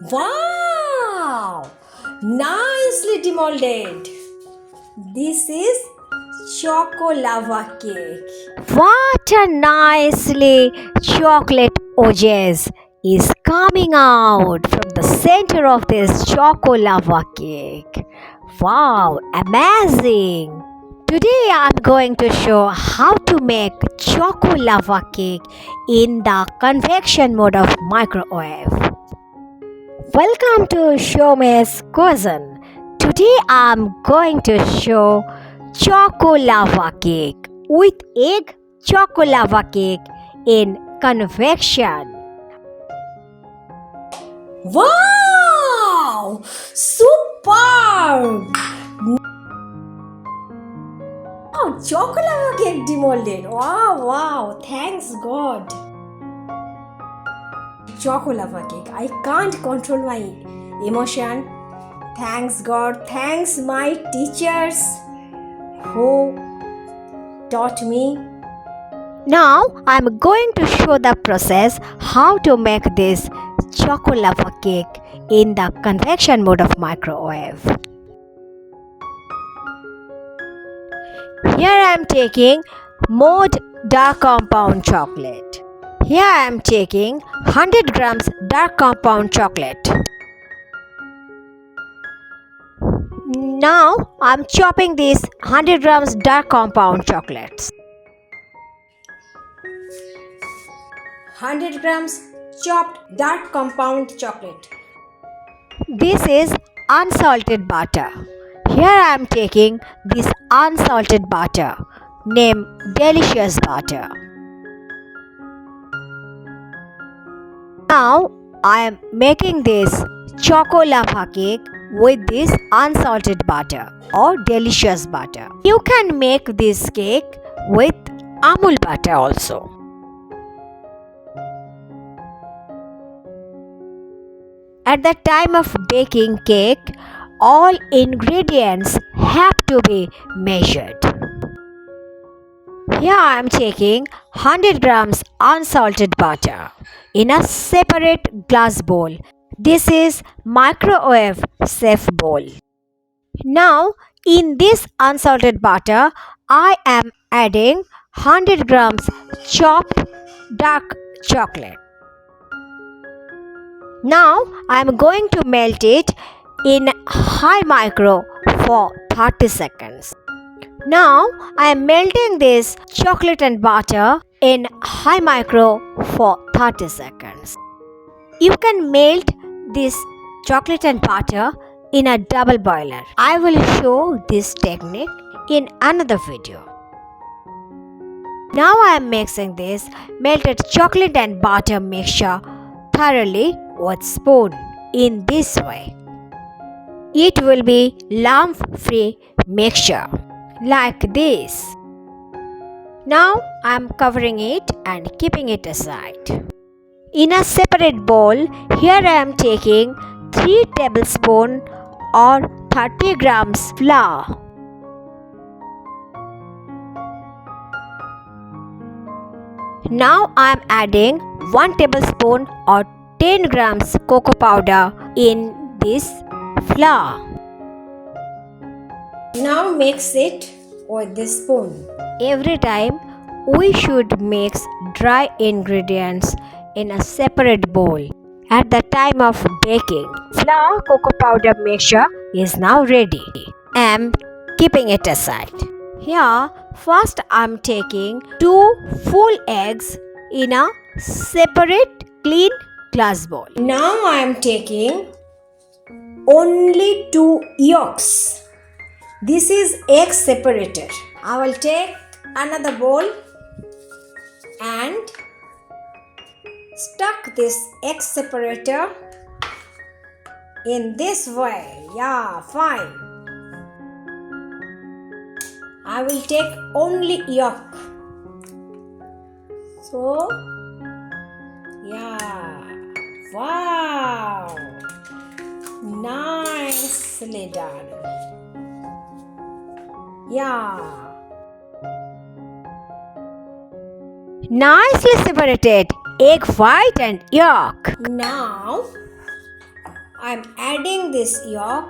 Wow! Nicely demolded. This is Chocolava cake. What a nicely chocolate oasis is coming out from the center of this Chocolava cake. Wow, amazing! Today I'm going to show how to make Chocolava cake in the convection mode of microwave. Welcome to Showme's Cousin. Today I'm going to show Chocolava cake with egg Chocolava cake in convection. Wow! Superb! Wow, Chocolava cake demolded. Wow, thanks God. Chocolava cake. I can't control my emotion. Thanks God. Thanks my teachers who taught me. Now I'm going to show the process how to make this Chocolava cake in the convection mode of microwave. Here I am taking mold dark compound chocolate. Here I am taking 100 grams dark compound chocolate. Now I am chopping these 100 grams dark compound chocolates. 100 grams chopped dark compound chocolate. This is unsalted butter. Here I am taking this unsalted butter, named delicious butter. Now I am making this Chocolava cake with this unsalted butter or delicious butter. You can make this cake with Amul butter also. At the time of baking cake, all ingredients have to be measured. Here I am taking 100 grams unsalted butter in a separate glass bowl. This is microwave safe bowl. Now in this unsalted butter, I am adding 100 grams chopped dark chocolate. Now I am going to melt it in high micro for 30 seconds. Now I am melting this chocolate and butter in high micro for 30 seconds. You can melt this chocolate and butter in a double boiler. I will show this technique in another video. Now I am mixing this melted chocolate and butter mixture thoroughly with spoon in this way. It will be lump-free mixture like this. Now I am covering it and keeping it aside. In a separate bowl, here I am taking 3 tablespoons or 30 grams flour. Now I am adding 1 tablespoon or 10 grams cocoa powder in this flour. Now mix it with this spoon. Every time we should mix dry ingredients in a separate bowl. At the time of baking, flour cocoa powder mixture is now ready. I am keeping it aside. Here first I am taking 2 full eggs in a separate clean glass bowl. Now I am taking only 2 yolks. This is egg separator. I will take another bowl and stuck this egg separator in this way. Yeah, fine. I will take only yolk. So, yeah. Wow. Nicely done. Yeah. Nicely separated egg white and yolk. Now I'm adding this yolk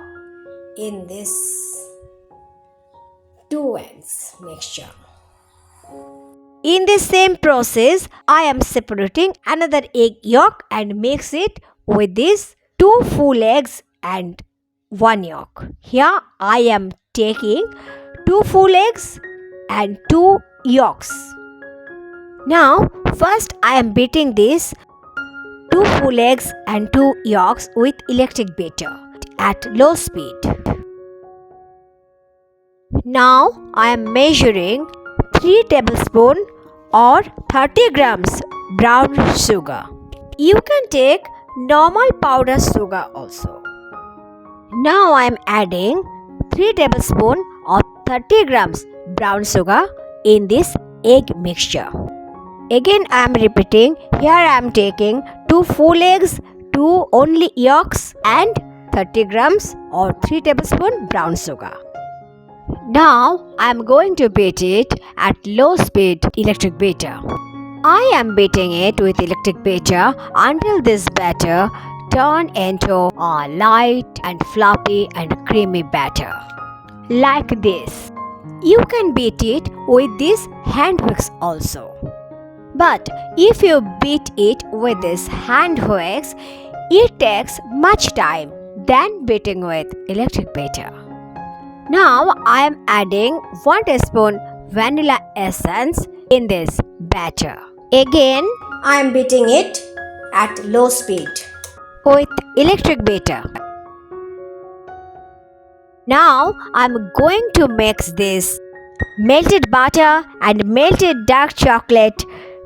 in this 2 eggs mixture. In the same process, I am separating another egg yolk and mix it with these 2 full eggs and 1 yolk. Here I am taking 2 full eggs and 2 yolks. Now first I am beating these 2 full eggs and 2 yolks with electric beater at low speed. Now I am measuring 3 tablespoons or 30 grams brown sugar. You can take normal powdered sugar also. Now I am adding 3 tablespoons or 30 grams brown sugar in this egg mixture. Again I am repeating, here I am taking 2 full eggs, 2 only yolks and 30 grams or 3 tablespoons brown sugar. Now I am going to beat it at low speed electric beater. I am beating it with electric beater until this batter turn into a light and fluffy and creamy batter. Like this. You can beat it with this hand whisks also. But if you beat it with this hand whisks, it takes much time than beating with electric beater. Now I am adding 1 teaspoon vanilla essence in this batter. Again I am beating it at low speed with electric beater. Now I am going to mix this melted butter and melted dark chocolate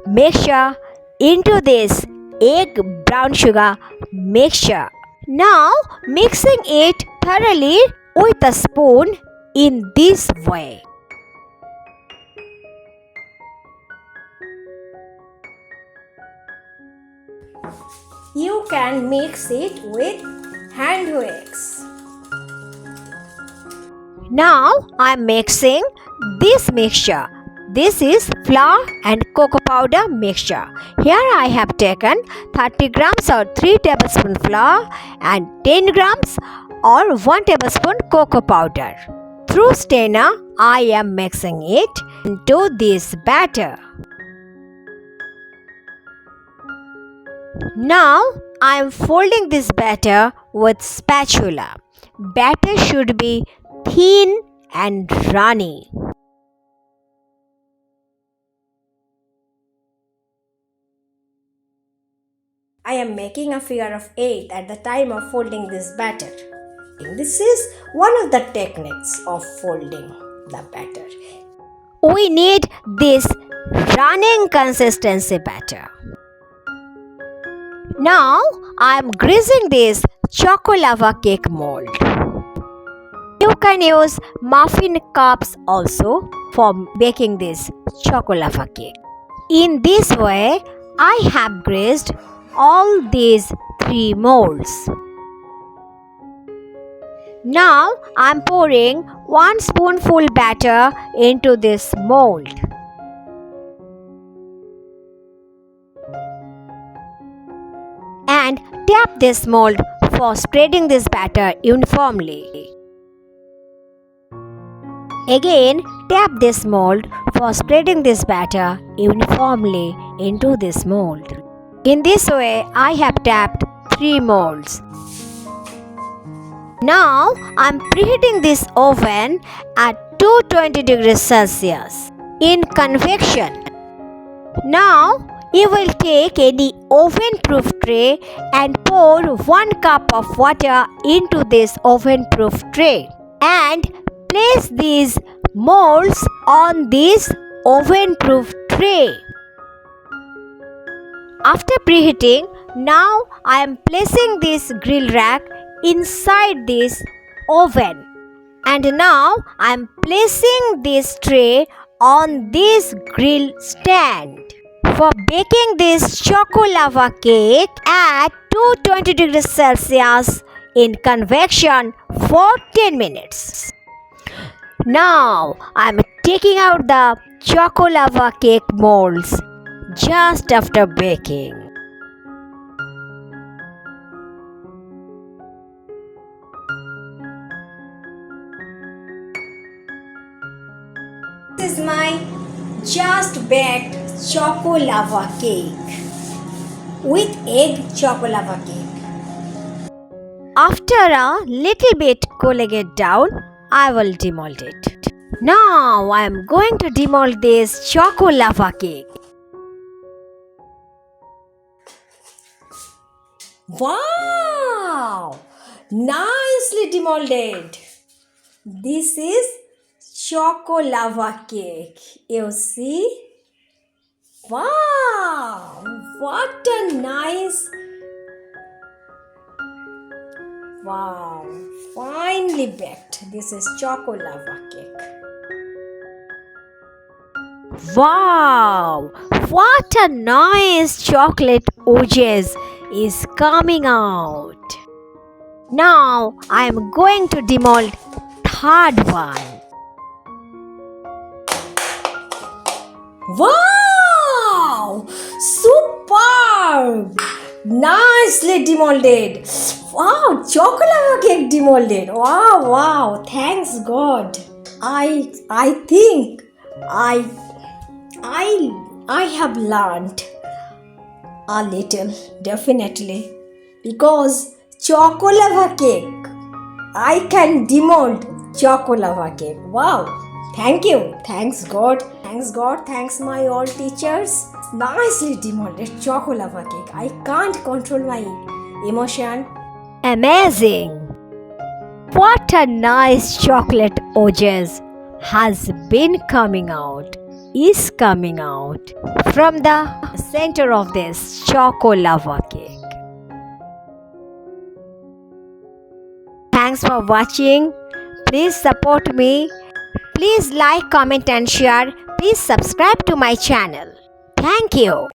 mixture into this egg brown sugar mixture. Now mixing it thoroughly with a spoon in this way. You can mix it with hand whisks. Now I am mixing this mixture. This is flour and cocoa powder mixture. Here I have taken 30 grams or 3 tablespoon flour and 10 grams or 1 tablespoon cocoa powder. Through strainer, I am mixing it into this batter. Now I am folding this batter with spatula. Batter should be thin and runny. I am making a figure of 8 at the time of folding this batter. This is one of the techniques of folding the batter. We need this running consistency batter. Now I am greasing this Chocolava cake mold. You can use muffin cups also for baking this Chocolava cake. In this way, I have greased all these 3 molds. Now I am pouring 1 spoonful batter into this mold. And tap this mold for spreading this batter uniformly. Again, tap this mold for spreading this batter uniformly into this mold. In this way, I have tapped 3 molds. Now, I am preheating this oven at 220 degrees Celsius in convection. Now, you will take any oven-proof tray and pour 1 cup of water into this oven-proof tray and place these molds on this oven-proof tray. After preheating, now I am placing this grill rack inside this oven. And now I am placing this tray on this grill stand. For baking this Chocolava cake at 220 degrees Celsius in convection for 10 minutes. Now I am taking out the Chocolava cake molds just after baking. This is my just baked Chocolava cake with egg Chocolava cake. After a little bit cooling it down, I will demold it. Now I am going to demold this Chocolava cake. Wow! Nicely demolded. This is Chocolava cake. You see? Wow! What a nice. Wow! Finely baked. This is Chocolava cake. Wow! What a nice chocolate oozes is coming out. Now I am going to demold third one. Wow! Superb! Nicely demolded. Wow, Chocolava cake demolded. Wow, thanks God. I think I have learned a little, definitely, because Chocolava cake, I can demold Chocolava cake. Wow, thank you, thanks God, thanks my all teachers. Nicely demolded Chocolava cake. I can't control my emotion. Amazing! What a nice chocolate oozes has been coming out, is coming out from the center of this Chocolava cake. Thanks for watching. Please support me. Please like, comment and share. Please subscribe to my channel. Thank you.